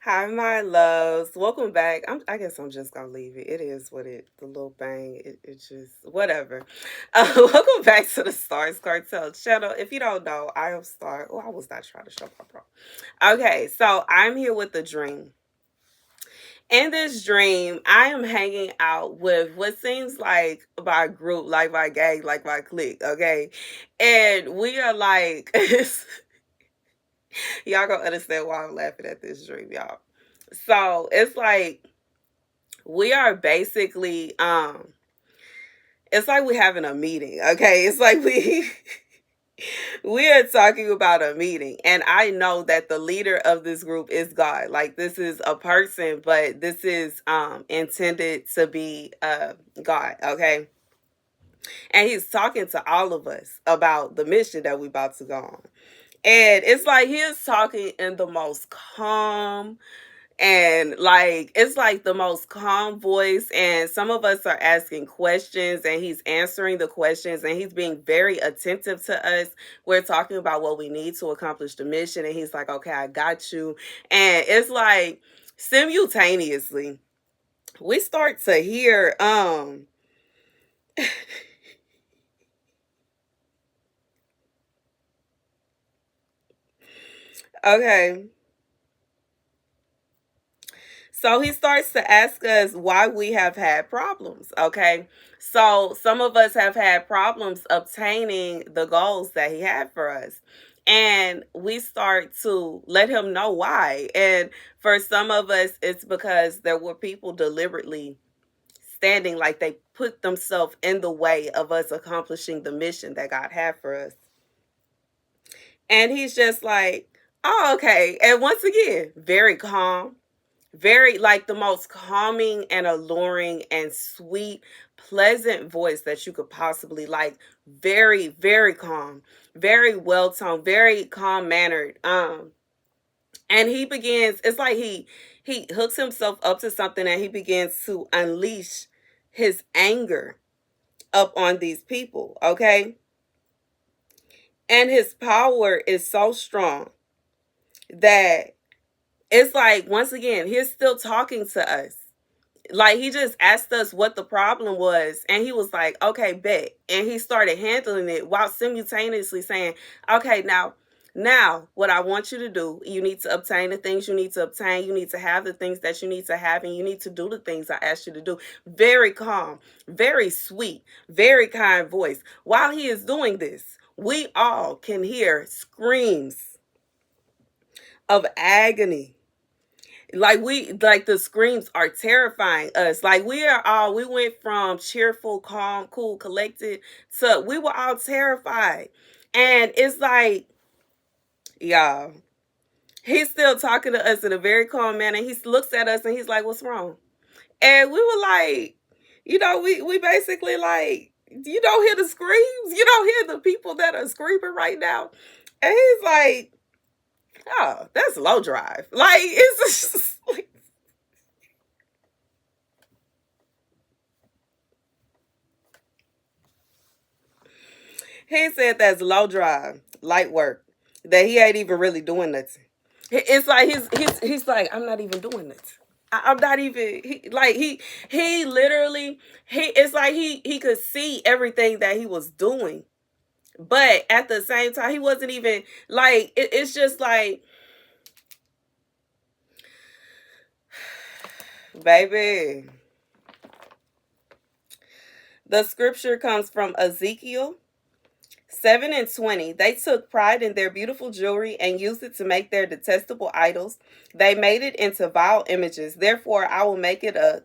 Hi, my loves. Welcome back. I guess I'm just gonna leave it. It is what the little bang. It just whatever. Welcome back to the Stars Cartel channel. If you don't know, I am Star. Oh, I was not trying to show my pro. Okay, so I'm here with the dream. In this dream, I am hanging out with what seems like my group, like my gang, like my clique. Okay, and we are like. Y'all gonna understand why I'm laughing at this dream, y'all. So it's like we are basically it's like we having a meeting, okay? It's like we are talking about a meeting, and I know that the leader of this group is God. Like this is a person, but this is intended to be God, okay? And he's talking to all of us about the mission that we about to go on. And it's like he is talking in the most calm, and like it's like the most calm voice, and some of us are asking questions and he's answering the questions and he's being very attentive to us. We're talking about what we need to accomplish the mission, and he's like, okay, I got you. And it's like simultaneously we start to hear okay, so he starts to ask us why we have had problems, okay? So some of us have had problems obtaining the goals that he had for us. And we start to let him know why. And for some of us, it's because there were people deliberately standing, like they put themselves in the way of us accomplishing the mission that God had for us. And he's just like, oh, okay. And once again, very calm, very like the most calming and alluring and sweet, pleasant voice that you could possibly like. Very, very calm, very well toned, very calm mannered. And he begins, it's like he hooks himself up to something and he begins to unleash his anger up on these people, okay? And his power is so strong that it's like, once again, he's still talking to us. Like he just asked us what the problem was, and he was like, okay, bet. And he started handling it while simultaneously saying, okay, now what I want you to do, you need to obtain the things you need to obtain, you need to have the things that you need to have, and you need to do the things I asked you to do. Very calm, very sweet, very kind voice. While he is doing this, we all can hear screams of agony. Like the screams are terrifying us. Like we went from cheerful, calm, cool, collected to we were all terrified. And it's like, y'all, he's still talking to us in a very calm manner. He looks at us and he's like, what's wrong? And we were like, we basically like, you don't hear the screams, you don't hear the people that are screaming right now. And he's like, oh, that's low drive. Like it's just like, he said that's low drive, light work, that he ain't even really doing nothing. It's like he's like, I'm not even doing this. I'm not even he literally it's like he could see everything that he was doing, but at the same time he wasn't even like it's just like, baby. The scripture comes from Ezekiel 7:20. They took pride in their beautiful jewelry and used it to make their detestable idols. They made it into vile images. Therefore, I will make it a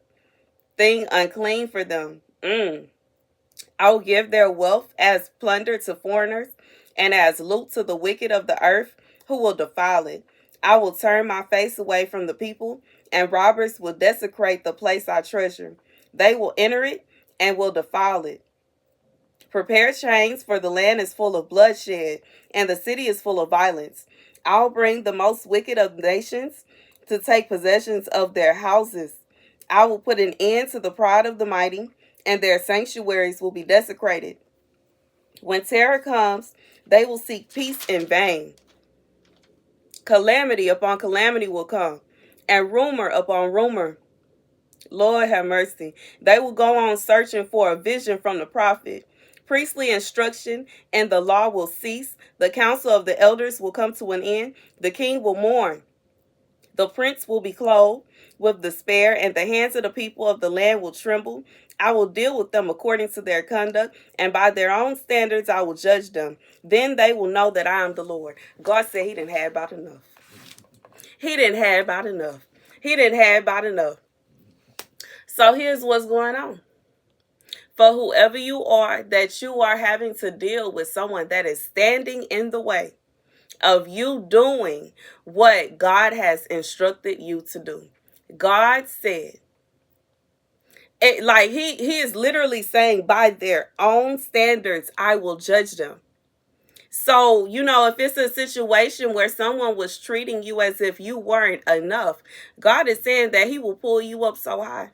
thing unclean for them. I will give their wealth as plunder to foreigners and as loot to the wicked of the earth who will defile it. I will turn my face away from the people, and robbers will desecrate the place I treasure. They will enter it and will defile it. Prepare chains, for the land is full of bloodshed, and the city is full of violence. I'll bring the most wicked of nations to take possessions of their houses. I will put an end to the pride of the mighty, and their sanctuaries will be desecrated. When terror comes, they will seek peace in vain. Calamity upon calamity will come. and rumor upon rumor. Lord have mercy. They will go on searching for a vision from the prophet. Priestly instruction and the law will cease. The council of the elders will come to an end. The king will mourn. The prince will be clothed with despair, and the hands of the people of the land will tremble. I will deal with them according to their conduct, and by their own standards I will judge them. Then they will know that I am the Lord. God said he didn't have about enough. He didn't have about enough. He didn't have about enough. So here's what's going on. For whoever you are, that you are having to deal with someone that is standing in the way of you doing what God has instructed you to do. God said, like he is literally saying, by their own standards, I will judge them. So, if it's a situation where someone was treating you as if you weren't enough, God is saying that he will pull you up so high.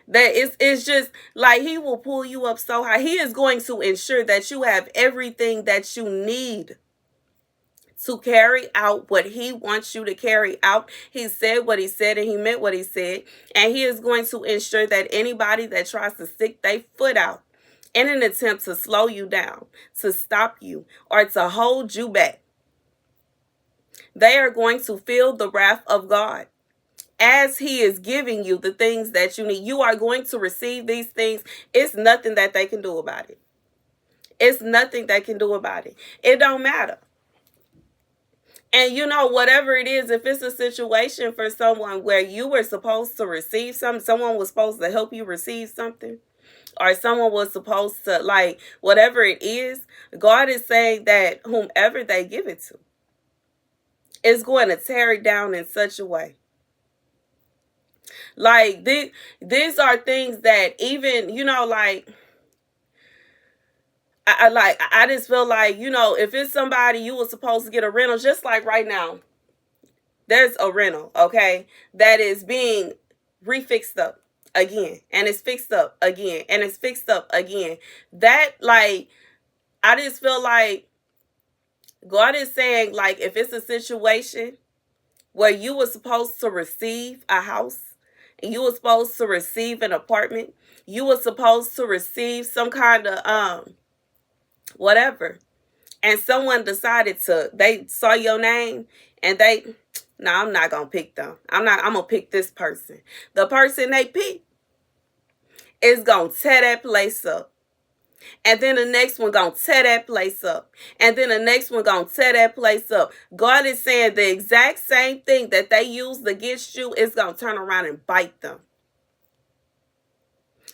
That it's just like he will pull you up so high. He is going to ensure that you have everything that you need to carry out what he wants you to carry out. He said what he said and he meant what he said. And he is going to ensure that anybody that tries to stick their foot out in an attempt to slow you down, to stop you, or to hold you back, they are going to feel the wrath of God. As he is giving you the things that you need, you are going to receive these things. It's nothing that they can do about it. It's nothing they can do about it. It don't matter. And whatever it is, if it's a situation for someone where you were supposed to receive something, someone was supposed to help you receive something, or someone was supposed to, like, whatever it is, God is saying that whomever they give it to is going to tear it down in such a way. Like, these are things that even, like, I just feel like, if it's somebody you were supposed to get a rental, just like right now, there's a rental, okay, that is being refixed up again, and it's fixed up again, and it's fixed up again. That, like, I just feel like God is saying, like, if it's a situation where you were supposed to receive a house, and you were supposed to receive an apartment, you were supposed to receive some kind of whatever, and someone decided they saw your name and I'm not gonna pick them. I'm gonna pick this person. The person they pick is gonna tear that place up. And then the next one gonna tear that place up. And then the next one gonna tear that place up. God is saying the exact same thing that they used against you is gonna turn around and bite them.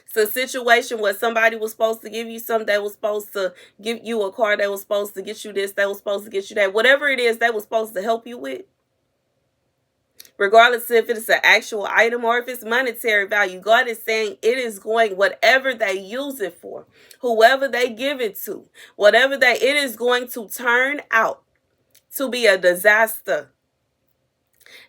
It's a situation where somebody was supposed to give you something, they was supposed to give you a car, they was supposed to get you this, they was supposed to get you that. Whatever it is they was supposed to help you with, regardless if it's an actual item or if it's monetary value, God is saying it is going, whatever they use it for, whoever they give it to, it is going to turn out to be a disaster.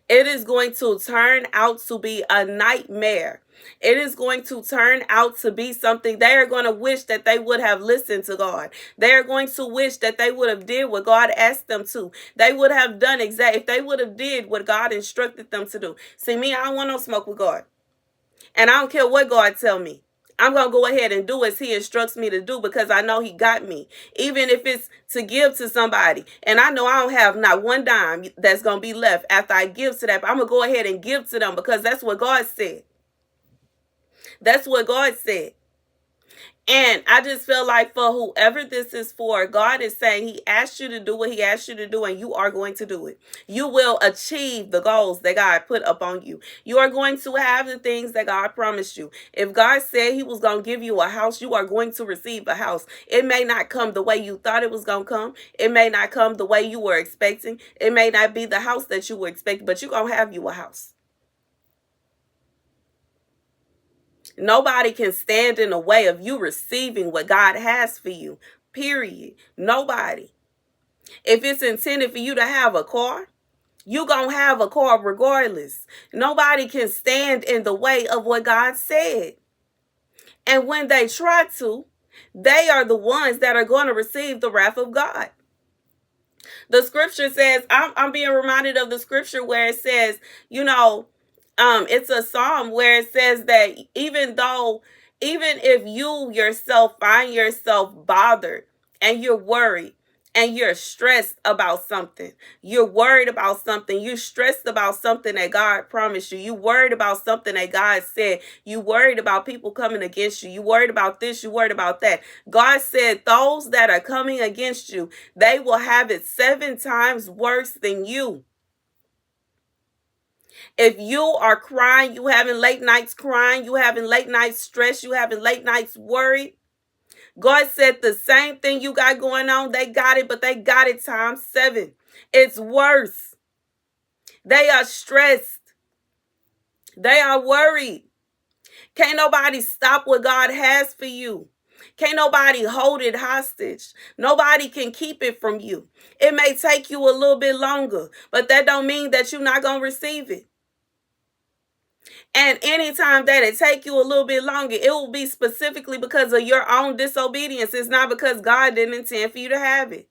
It is going to turn out to be a nightmare. It is going to turn out to be something they are going to wish that they would have listened to God. They are going to wish that they would have did what God asked them to. They would have done if they would have did what God instructed them to do. See, me, I don't want no smoke with God. And I don't care what God tell me. I'm going to go ahead and do as he instructs me to do, because I know he got me. Even if it's to give to somebody, and I know I don't have not one dime that's going to be left after I give to that, but I'm going to go ahead and give to them, because that's what God said. That's what God said. And I just feel like for whoever this is for, God is saying he asked you to do what he asked you to do, and you are going to do it. You will achieve the goals that God put upon you. You are going to have the things that God promised you. If God said he was going to give you a house, you are going to receive a house. It may not come the way you thought it was going to come. It may not come the way you were expecting. It may not be the house that you were expecting, but you're going to have you a house. Nobody can stand in the way of you receiving what God has for you, period. Nobody. If it's intended for you to have a car, you're going to have a car regardless. Nobody can stand in the way of what God said. And when they try to, they are the ones that are going to receive the wrath of God. The scripture says, I'm being reminded of the scripture where it says, it's a psalm where it says that even if you yourself find yourself bothered and you're worried and you're stressed about something, you're worried about something, you're stressed about something that God promised you, you worried about something that God said, you worried about people coming against you, you worried about this, you worried about that. God said those that are coming against you, they will have it 7 times worse than you. If you are crying, you having late nights crying, you having late nights stress, you having late nights worried, God said the same thing you got going on, they got it, but they got it times 7. It's worse. They are stressed. They are worried. Can't nobody stop what God has for you. Can't nobody hold it hostage. Nobody can keep it from you. It may take you a little bit longer, but that don't mean that you're not going to receive it. And anytime that it take you a little bit longer, it will be specifically because of your own disobedience. It's not because God didn't intend for you to have it.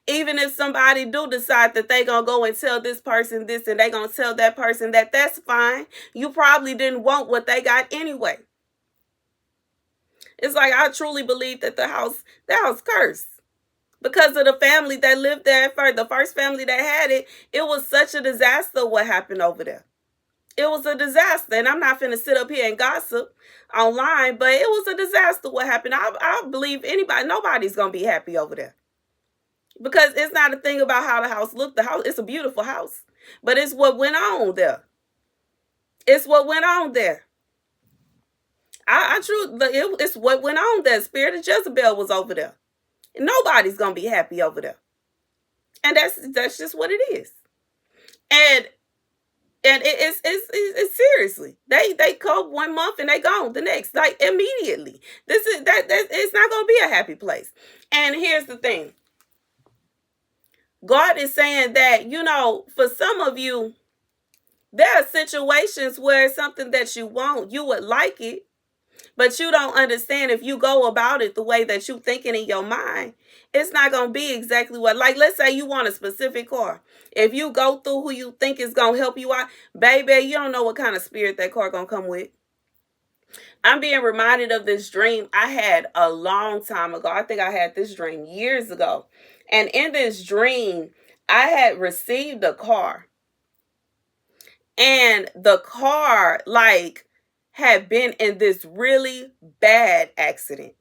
Even if somebody do decide that they gonna go and tell this person this and they gonna tell that person that, that's fine. You probably didn't want what they got anyway. It's like, I truly believe that the house cursed because of the family that lived there at first. The first family that had it, it was such a disaster what happened over there. It was a disaster, and I'm not finna sit up here and gossip online, but it was a disaster what happened. I believe nobody's gonna be happy over there. Because it's not a thing about how the house looked. The house, it's a beautiful house. But it's what went on there. It's what went on there. It's what went on there. Spirit of Jezebel was over there. Nobody's gonna be happy over there. And that's just what it is. And it's seriously. They come 1 month and they gone the next, like immediately. It's not gonna be a happy place. And here's the thing. God is saying that, for some of you, there are situations where it's something that you want, you would like it, but you don't understand if you go about it the way that you thinking in your mind, it's not going to be exactly what, like, let's say you want a specific car. If you go through who you think is going to help you out, baby, you don't know what kind of spirit that car going to come with. I'm being reminded of this dream I had a long time ago. I think I had this dream years ago. And in this dream, I had received a car. And the car, had been in this really bad accident.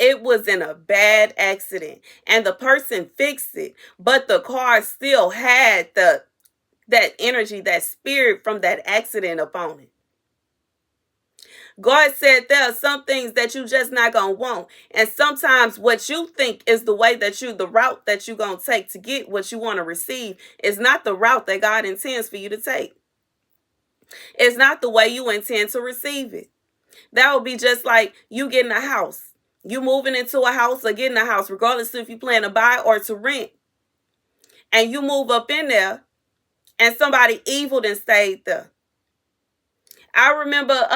It was in a bad accident. And the person fixed it. But the car still had that energy, that spirit from that accident upon it. God said there are some things that you just not going to want. And sometimes what you think is the route that you're going to take to get what you want to receive is not the route that God intends for you to take. It's not the way you intend to receive it. That would be just like you getting a house. You moving into a house or getting a house, regardless if you plan to buy or to rent. And you move up in there and somebody evil done stayed there. I remember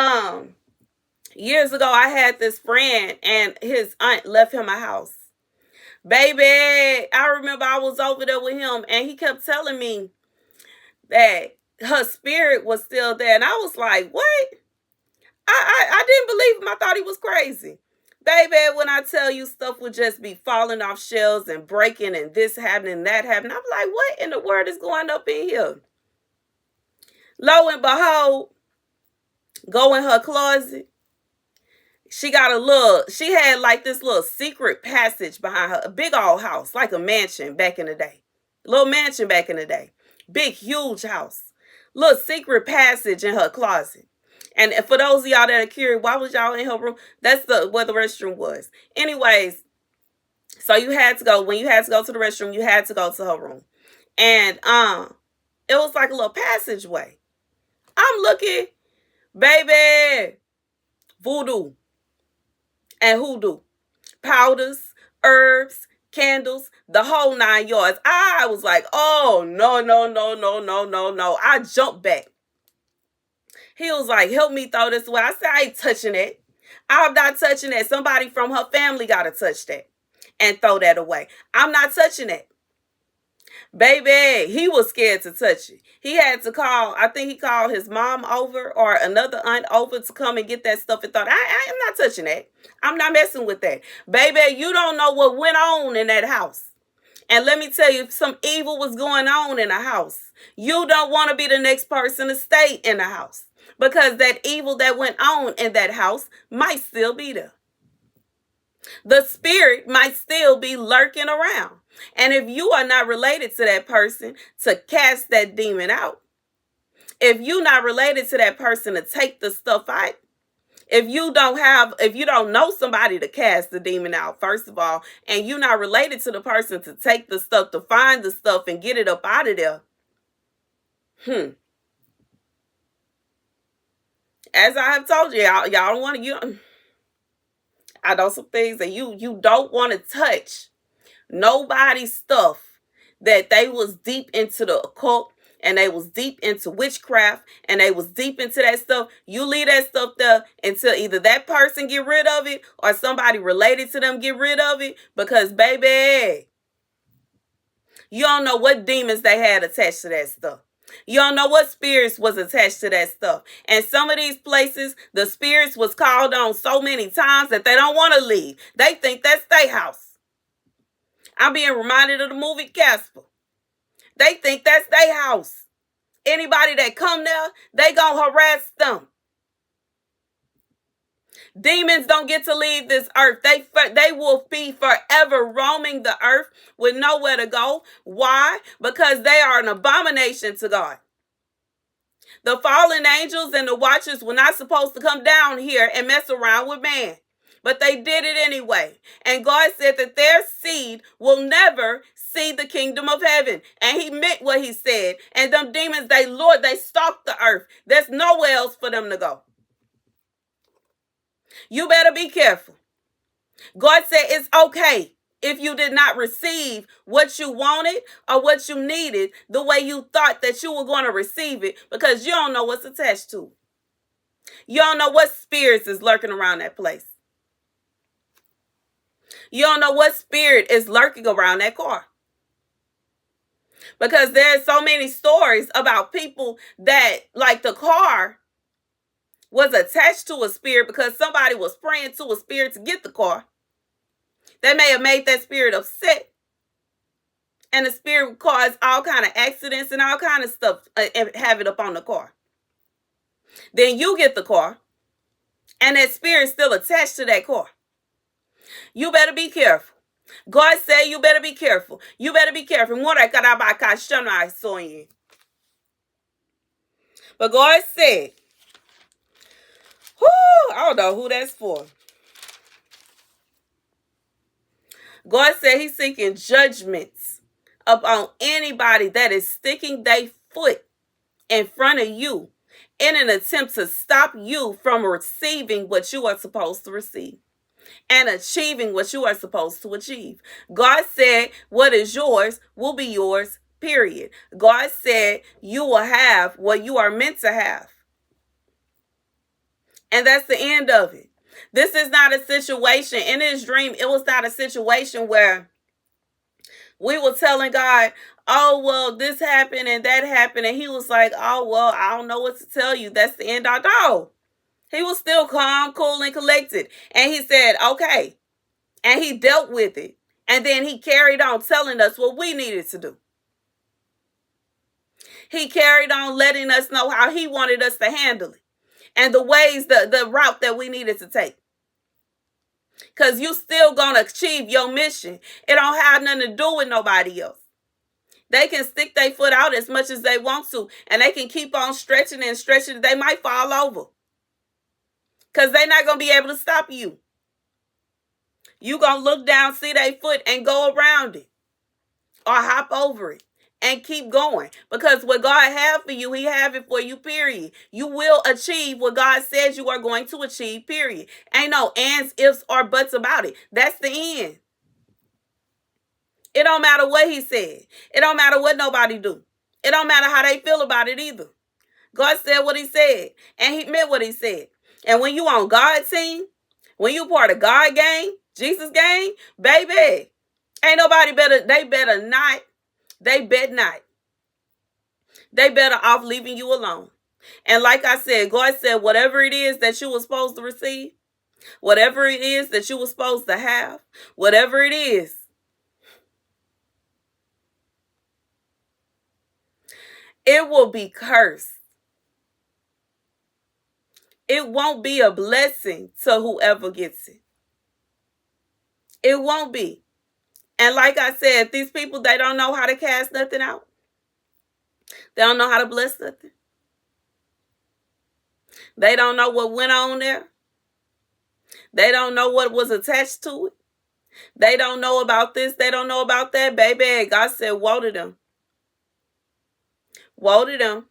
years ago, I had this friend and his aunt left him a house. Baby, I remember I was over there with him and he kept telling me that her spirit was still there. And I was like, what? I didn't believe him. I thought he was crazy. Baby, when I tell you stuff would just be falling off shelves and breaking and this happening and that happening, I'm like, what in the world is going up in here? Lo and behold, go in her closet. She had like this little secret passage behind her, a big old house, like a mansion back in the day. Little mansion back in the day. Big, huge house. Little secret passage in her closet. And for those of y'all that are curious, why was y'all in her room? That's where the restroom was. Anyways, so when you had to go to the restroom, you had to go to her room. And it was like a little passageway. I'm looking, baby, voodoo and hoodoo, powders, herbs, candles, the whole 9 yards. I was like, oh, no. I jumped back. He was like, help me throw this away. I said, I ain't touching it. I'm not touching that. Somebody from her family got to touch that. and throw that away. I'm not touching it. Baby, he was scared to touch it. He had to call, I think he called his mom over or another aunt over to come and get that stuff and thought, I am not touching that. I'm not messing with that. Baby, you don't know what went on in that house. And let me tell you, if some evil was going on in a house, you don't want to be the next person to stay in the house, because that evil that went on in that house might still be there. The spirit might still be lurking around. And if you are not related to that person to cast that demon out, if you're not related to that person to take the stuff out, if you don't know somebody to cast the demon out, first of all, and you're not related to the person to take the stuff, to find the stuff and get it up out of there, as I have told you, y'all don't want to, I know some things that you don't want to touch nobody's stuff that they was deep into the occult and they was deep into witchcraft and they was deep into that stuff. You leave that stuff there until either that person get rid of it or somebody related to them get rid of it, because baby, you don't know what demons they had attached to that stuff. You don't know what spirits was attached to that stuff. And some of these places, the spirits was called on so many times that they don't want to leave. They think that's their house. I'm being reminded of the movie Casper. They think that's their house. Anybody that come there, they gonna harass them. Demons don't get to leave this earth. They will be forever roaming the earth with nowhere to go. Why? Because they are an abomination to God. The fallen angels and the watchers were not supposed to come down here and mess around with man. But they did it anyway. And God said that their seed will never see the kingdom of heaven. And he meant what he said. And them demons, they stalk the earth. There's nowhere else for them to go. You better be careful. God said it's okay if you did not receive what you wanted or what you needed the way you thought that you were going to receive it, because you don't know what's attached to it. You don't know what spirits is lurking around that place. You don't know what spirit is lurking around that car. Because there's so many stories about people that, like, the car was attached to a spirit because somebody was praying to a spirit to get the car. They may have made that spirit upset. And the spirit would cause all kind of accidents and all kind of stuff and have it up on the car. Then you get the car and that spirit's still attached to that car. You better be careful. God said you better be careful. You better be careful. But God said, I don't know who that's for. God said he's seeking judgments upon anybody that is sticking their foot in front of you in an attempt to stop you from receiving what you are supposed to receive and achieving what you are supposed to achieve. God said what is yours will be yours, period. God said you will have what you are meant to have. And that's the end of it. This is not a situation. In his dream, it was not a situation where we were telling God, oh, well, this happened and that happened. And he was like, oh, well, I don't know what to tell you. That's the end. No. He was still calm, cool, and collected. And he said, okay. And he dealt with it. And then he carried on telling us what we needed to do. He carried on letting us know how he wanted us to handle it. And the ways, the route that we needed to take. Because you still going to achieve your mission. It don't have nothing to do with nobody else. They can stick their foot out as much as they want to. And they can keep on stretching and stretching. They might fall over. Because they're not going to be able to stop you. You going to look down, see their foot, and go around it. Or hop over it. And keep going. Because what God have for you, he have it for you, period. You will achieve what God says you are going to achieve, period. Ain't no ands, ifs, or buts about it. That's the end. It don't matter what he said. It don't matter what nobody do. It don't matter how they feel about it either. God said what he said. And he meant what he said. And when you on God's team, when you part of God gang, Jesus gang, baby, Ain't nobody better, they better not, they bet not. They better off leaving you alone. And like I said, God said, whatever it is that you were supposed to receive, whatever it is that you were supposed to have, whatever it is, it will be cursed. It won't be a blessing to whoever gets it. It won't be. And like I said, these people, they don't know how to cast nothing out. They don't know how to bless nothing. They don't know what went on there. They don't know what was attached to it. They don't know about this. They don't know about that. Baby, God said, woe to them. Woe to them.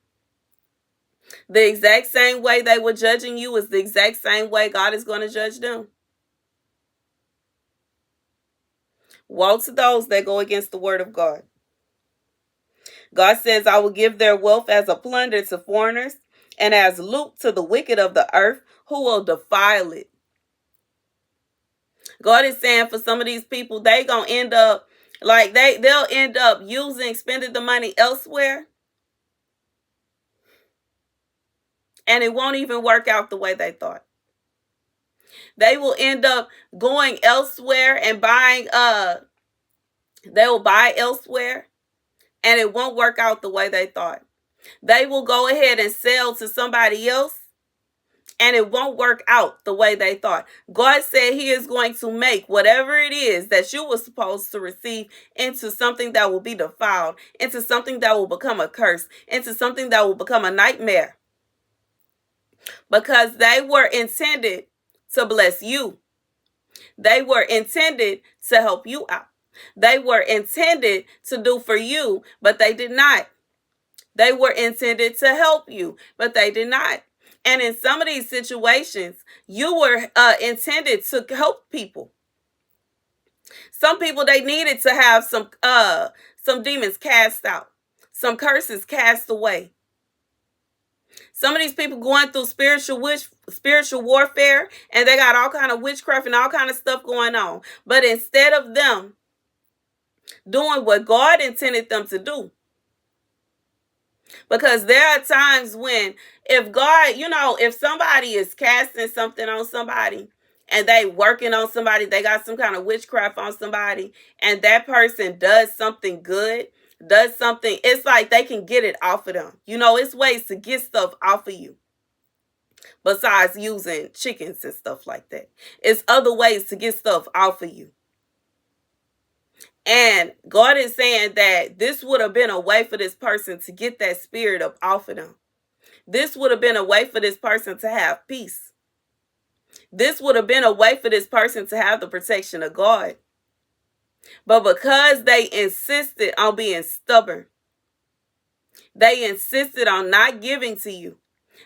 The exact same way they were judging you is the exact same way God is going to judge them. Woe to those that go against the word of God. God says, I will give their wealth as a plunder to foreigners and as loot to the wicked of the earth who will defile it. God is saying for some of these people, they going to end up like they'll end up spending the money elsewhere. And it won't even work out the way they thought. They will end up going elsewhere and buying, they will buy elsewhere and it won't work out the way they thought. They will go ahead and sell to somebody else and it won't work out the way they thought. God said he is going to make whatever it is that you were supposed to receive into something that will be defiled, into something that will become a curse, into something that will become a nightmare. Because they were intended to bless you. They were intended to help you out. They were intended to do for you, but they did not. They were intended to help you, but they did not. And in some of these situations, you were intended to help people. Some people, they needed to have some demons cast out, some curses cast away. Some of these people going through spiritual warfare, and they got all kind of witchcraft and all kind of stuff going on. But instead of them doing what God intended them to do, because there are times when if God, if somebody is casting something on somebody and they working on somebody, they got some kind of witchcraft on somebody, and that person does something good, does something, it's like they can get it off of them. It's ways to get stuff off of you. Besides using chickens and stuff like that. It's other ways to get stuff off of you. And God is saying that this would have been a way for this person to get that spirit up off of them. This would have been a way for this person to have peace. This would have been a way for this person to have the protection of God. But because they insisted on being stubborn, they insisted on not giving to you.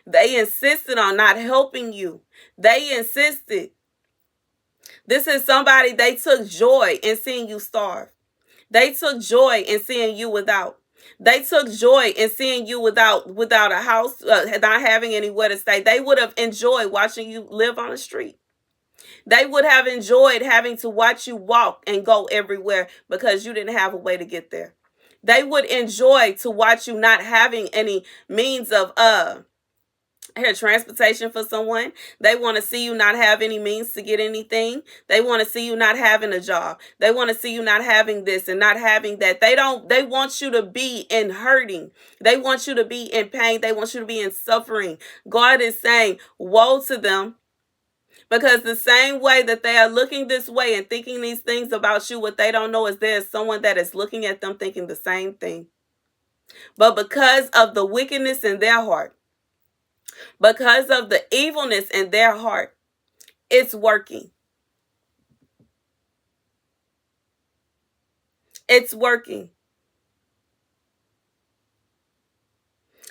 They insisted on not helping you. They insisted. This is somebody, they took joy in seeing you starve. They took joy in seeing you without. They took joy in seeing you without a house, not having anywhere to stay. They would have enjoyed watching you live on the street. They would have enjoyed having to watch you walk and go everywhere because you didn't have a way to get there. They would enjoy to watch you not having any means of transportation for someone. They want to see you not have any means to get anything. They want to see you not having a job. They want to see you not having this and not having that. They want you to be in hurting. They want you to be in pain. They want you to be in suffering. God is saying, woe to them. Because the same way that they are looking this way and thinking these things about you, what they don't know is there's someone that is looking at them thinking the same thing. But because of the wickedness in their heart, because of the evilness in their heart, it's working. It's working.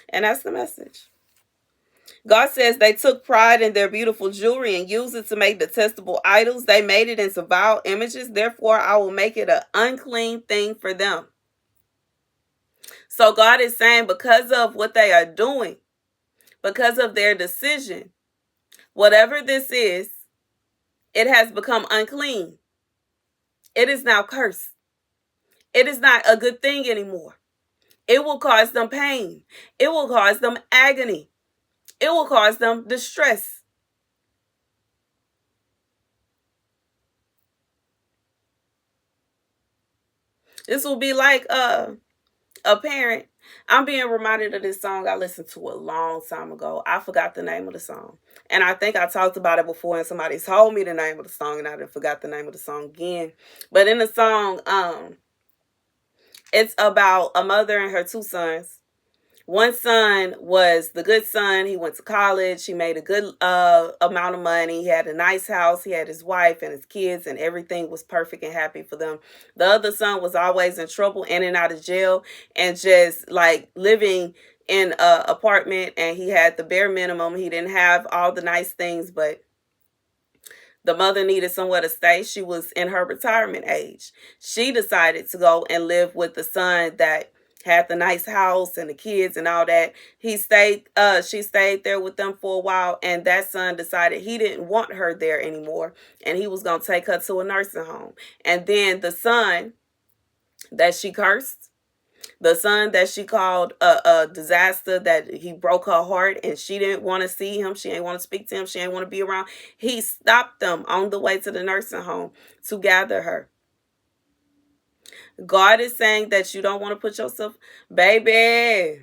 And that's the message. God says they took pride in their beautiful jewelry and used it to make detestable idols. They made it into vile images. Therefore, I will make it an unclean thing for them. So God is saying because of what they are doing, because of their decision, whatever this is, it has become unclean. It is now cursed. It is not a good thing anymore. It will cause them pain. It will cause them agony. It will cause them distress. This will be like a parent. I'm being reminded of this song I listened to a long time ago. I forgot the name of the song. And I think I talked about it before and somebody told me the name of the song and I didn't forgot the name of the song again. But in the song, it's about a mother and her two sons. One son was the good son. He went to college. He made a good amount of money. He had a nice house. He had his wife and his kids, and everything was perfect and happy for them. The other son was always in trouble, in and out of jail, and just like living in a apartment. And he had the bare minimum. He didn't have all the nice things, but the mother needed somewhere to stay. She was in her retirement age. She decided to go and live with the son that had the nice house and the kids and all that. She stayed there with them for a while, and that son decided he didn't want her there anymore, and he was going to take her to a nursing home. And then the son that she cursed, the son that she called a disaster, that he broke her heart and she didn't want to see him, she didn't want to speak to him, she didn't want to be around, he stopped them on the way to the nursing home to gather her. God is saying that you don't want to put yourself, baby,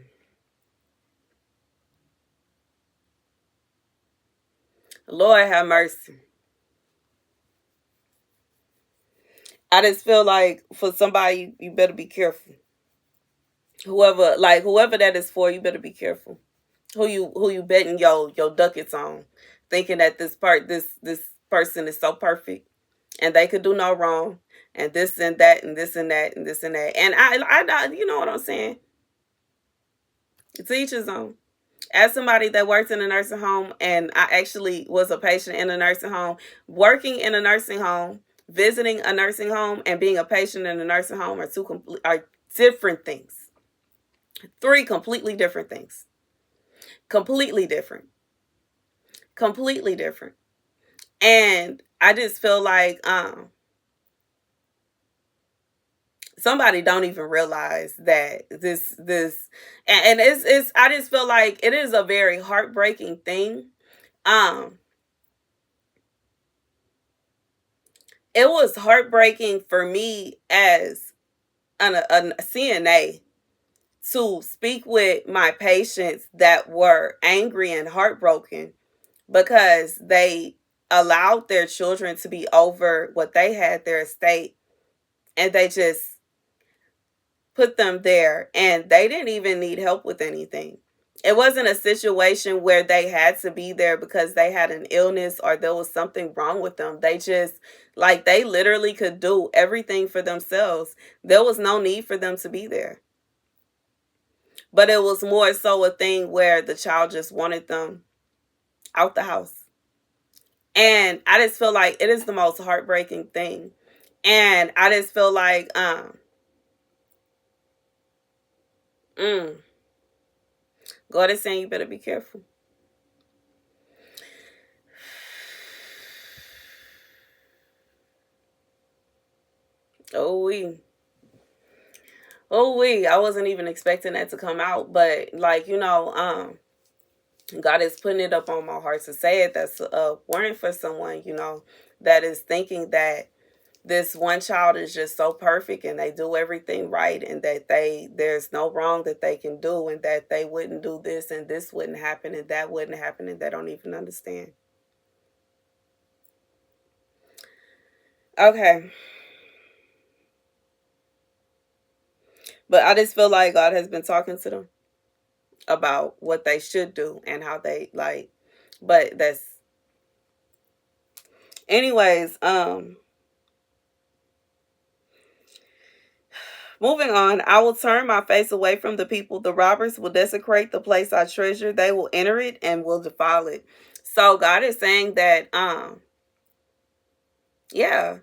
Lord have mercy. I just feel like for somebody, you better be careful. Whoever that is for, you better be careful. Who you betting your ducats on, thinking that this person is so perfect and they could do no wrong, and this and that and this and that and this and that. And I you know what I'm saying? To each his own. As somebody that works in a nursing home, and I actually was a patient in a nursing home, working in a nursing home, visiting a nursing home, and being a patient in a nursing home are different things. Three completely different things. Completely different. Completely different. And I just feel like somebody don't even realize that and it's I just feel like it is a very heartbreaking thing. um it was heartbreaking for me as a CNA to speak with my patients that were angry and heartbroken because they allowed their children to be over what they had, their estate, and they just put them there, and they didn't even need help with anything. It wasn't a situation where they had to be there because they had an illness or there was something wrong with them. They just, like, they literally could do everything for themselves. There was no need for them to be there. But it was more so a thing where the child just wanted them out the house. And I just feel like it is the most heartbreaking thing. And I just feel like God is saying you better be careful. Oh, I wasn't even expecting that to come out, but like, God is putting it up on my heart to say it. That's a warning for someone, that is thinking that this one child is just so perfect and they do everything right, and that there's no wrong that they can do, and that they wouldn't do this and this wouldn't happen and that wouldn't happen, and they don't even understand. Okay. But I just feel like God has been talking to them about what they should do and how they but that's anyways. Moving on, I will turn my face away from the people. The robbers will desecrate the place I treasure. They will enter it and will defile it. So God is saying that, yeah,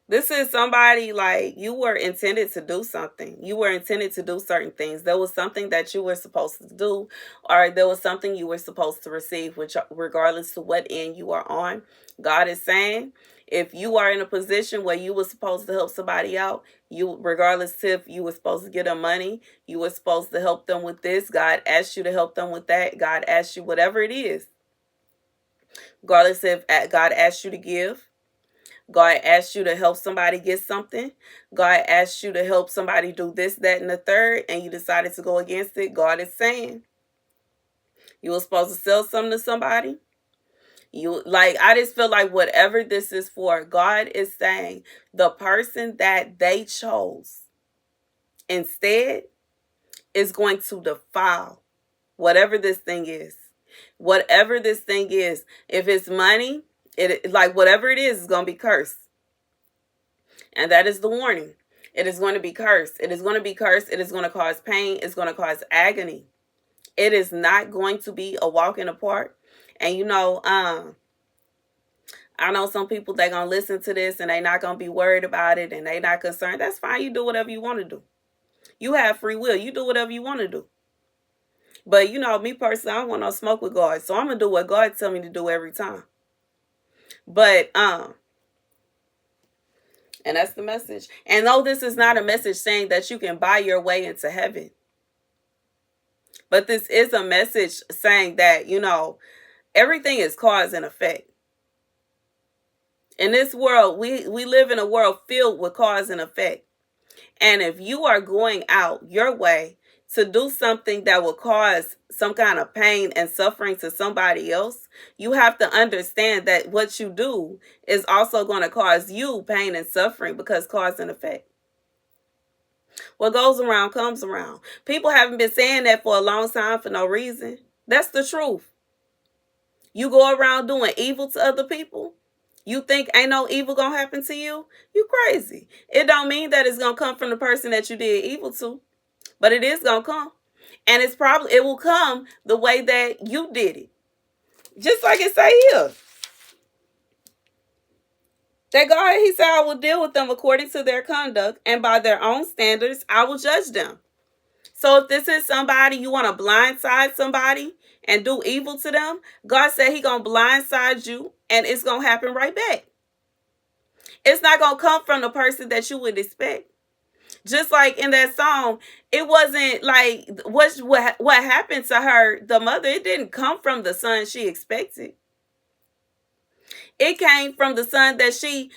this is somebody, like, you were intended to do something. You were intended to do certain things. There was something that you were supposed to do, or there was something you were supposed to receive, which regardless to what end you are on, God is saying If you are in a position where you were supposed to help somebody out, you, regardless if you were supposed to get them money, you were supposed to help them with this, God asked you to help them with that, God asked you whatever it is, regardless if God asked you to give, God asked you to help somebody get something, God asked you to help somebody do this, that, and the third, and you decided to go against it, God is saying you were supposed to sell something to somebody. You, like, I just feel like whatever this is for, God is saying the person that they chose instead is going to defile whatever this thing is. Whatever this thing is, if it's money, it, like, whatever it is going to be cursed. And that is the warning. It is going to be cursed. It is going to be cursed. It is going to cause pain. It's going to cause agony. It is not going to be a walk in the park. And you know, I know some people, they're going to listen to this and they're not going to be worried about it and they're not concerned. That's fine. You do whatever you want to do. You have free will. You do whatever you want to do. But, you know, me personally, I don't want no smoke with God. So I'm going to do what God tell me to do every time. But, and that's the message. And though this is not a message saying that you can buy your way into heaven, but this is a message saying that, you know, everything is cause and effect. In this world, we live in a world filled with cause and effect. And if you are going out your way to do something that will cause some kind of pain and suffering to somebody else, you have to understand that what you do is also going to cause you pain and suffering, because cause and effect. What goes around comes around. People haven't been saying that for a long time for no reason. That's the truth. You go around doing evil to other people, you think ain't no evil gonna happen to you? You crazy. It don't mean that it's gonna come from the person that you did evil to, but it is gonna come. And it will come the way that you did it. Just like it say here. That God, he said, I will deal with them according to their conduct, and by their own standards, I will judge them. So if this is somebody, you want to blindside somebody and do evil to them, God said he gonna blindside you, and it's gonna happen right back. It's not gonna come from the person that you would expect. Just like in that song, it wasn't like what happened to her, the mother. It didn't come from the son she expected. It came from the son that she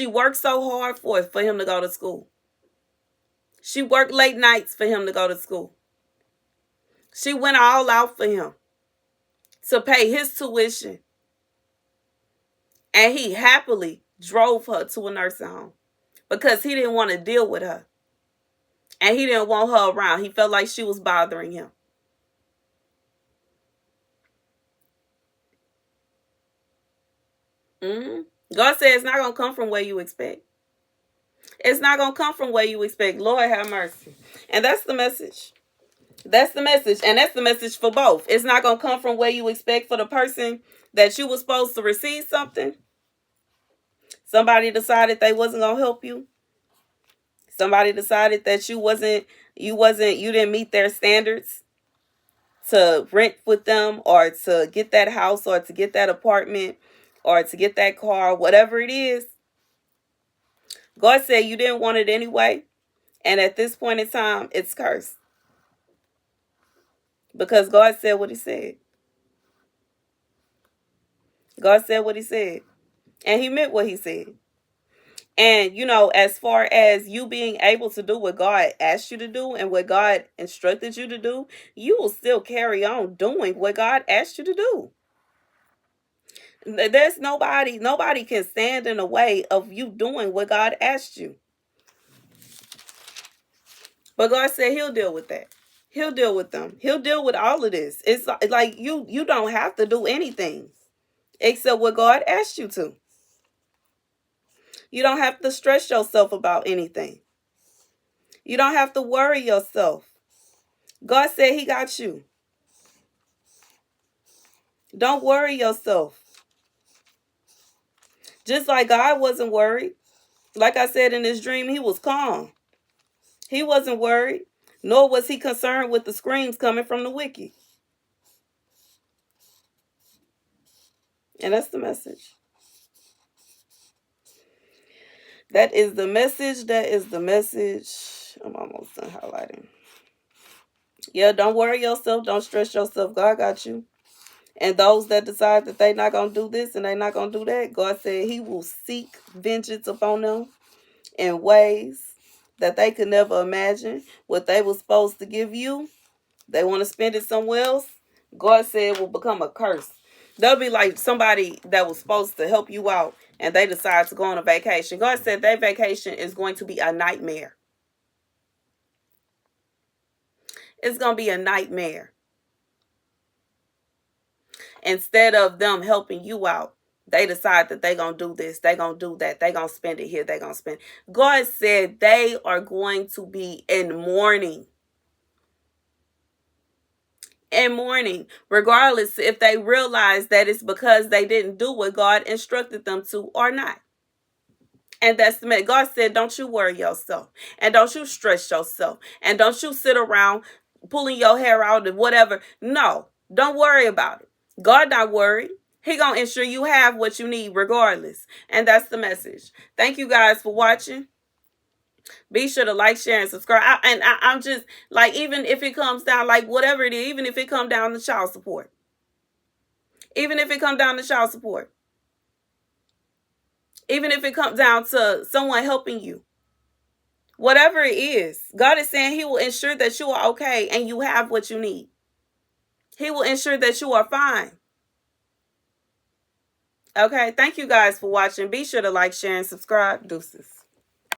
worked so hard for him to go to school. She worked late nights for him to go to school. She went all out for him to pay his tuition. And he happily drove her to a nursing home because he didn't want to deal with her. And he didn't want her around. He felt like she was bothering him. God said it's not going to come from where you expect. It's not going to come from where you expect. Lord have mercy. And that's the message. That's the message. And that's the message for both. It's not going to come from where you expect for the person that you were supposed to receive something. Somebody decided they wasn't going to help you. Somebody decided that you didn't meet their standards to rent with them, or to get that house, or to get that apartment, or to get that car, whatever it is. God said you didn't want it anyway. And at this point in time, it's cursed. Because God said what he said. God said what he said. And he meant what he said. And, you know, as far as you being able to do what God asked you to do and what God instructed you to do, you will still carry on doing what God asked you to do. There's nobody can stand in the way of you doing what God asked you. But God said he'll deal with that. He'll deal with them. He'll deal with all of this. It's like you don't have to do anything except what God asked you to. You don't have to stress yourself about anything. You don't have to worry yourself. God said he got you. Don't worry yourself. Just like God wasn't worried. Like I said in his dream, he was calm. He wasn't worried, nor was he concerned with the screams coming from the wicked. And that's the message. That is the message. That is the message. I'm almost done highlighting. Yeah, don't worry yourself. Don't stress yourself. God got you. And those that decide that they not going to do this and they not going to do that, God said he will seek vengeance upon them in ways that they could never imagine. What they were supposed to give you, they want to spend it somewhere else. God said it will become a curse. They'll be like somebody that was supposed to help you out and they decide to go on a vacation. God said their vacation is going to be a nightmare. It's going to be a nightmare. Instead of them helping you out, they decide that they're going to do this, they're going to do that, they're going to spend it here, they're going to spend. God said they are going to be in mourning. In mourning, regardless if they realize that it's because they didn't do what God instructed them to or not. And that's the matter. God said, don't you worry yourself. And don't you stress yourself. And don't you sit around pulling your hair out and whatever. No, don't worry about it. God not worried. He gonna ensure you have what you need regardless. And that's the message. Thank you guys for watching. Be sure to like, share, and subscribe. I'm just like, even if it comes down, like whatever it is, even if it comes down to child support. Even if it comes down to child support. Even if it comes down to someone helping you. Whatever it is, God is saying he will ensure that you are okay and you have what you need. He will ensure that you are fine. Okay, thank you guys for watching. Be sure to like, share, and subscribe. Deuces.